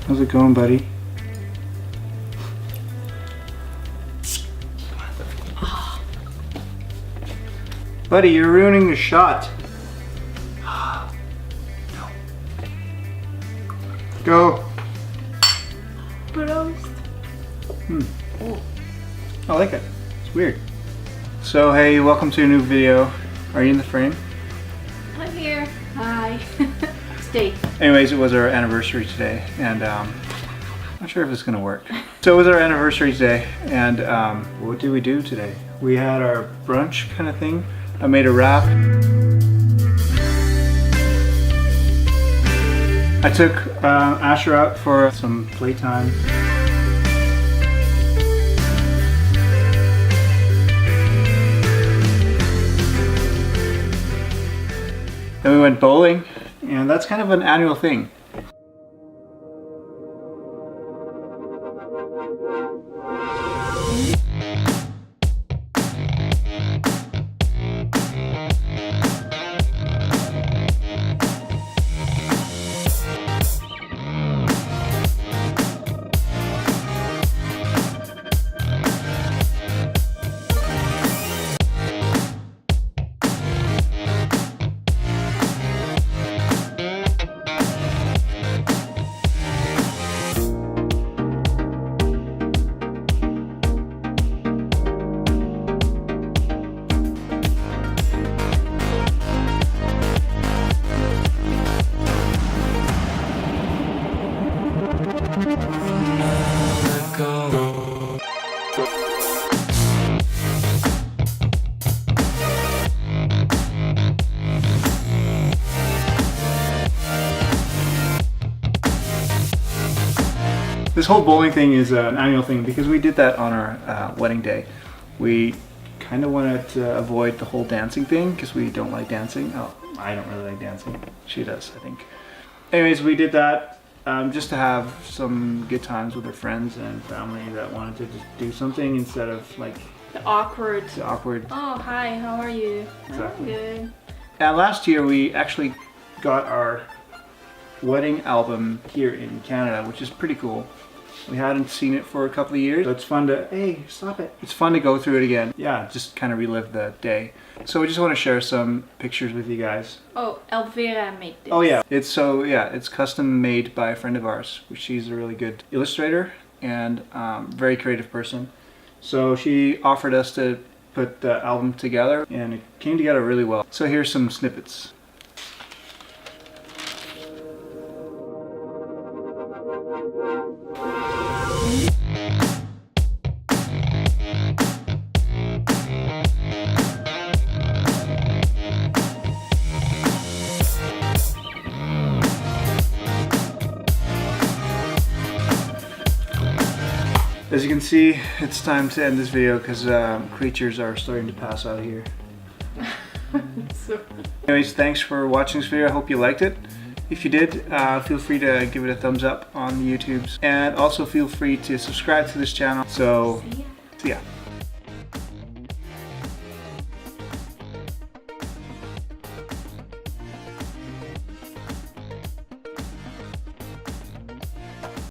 How's it going, buddy? Buddy, you're ruining the shot. No. Go. Prost. Oh. I like it. It's weird. So hey, welcome to a new video. Are you in the frame? I'm here. Hi. Stay. Anyways, it was our anniversary today, and not sure if it's gonna work. So it was our anniversary today, and what did we do today? We had our brunch kind of thing. I made a wrap. I took Asher out for some playtime. Then we went bowling, and that's kind of an annual thing. This whole bowling thing is an annual thing because we did that on our wedding day. We kind of wanted to avoid the whole dancing thing because we don't like dancing. Oh, I don't really like dancing. She does, I think. Anyways, we did that just to have some good times with our friends and family that wanted to just do something instead of like The awkward. Oh, hi, how are you? Exactly. I'm good. And last year we actually got our wedding album here in Canada, which is pretty cool. We hadn't seen it for a couple of years, so it's fun to, hey, stop it. It's fun to go through it again. Yeah, just kind of relive the day. So we just want to share some pictures with you guys. Oh, Elvira made this. Oh yeah, it's custom made by a friend of ours. She's a really good illustrator and very creative person. So she offered us to put the album together, and it came together really well. So here's some snippets. As you can see, it's time to end this video because creatures are starting to pass out here. Anyways, thanks for watching this video. I hope you liked it. If you did, feel free to give it a thumbs up on the YouTubes, and also feel free to subscribe to this channel. So, see ya.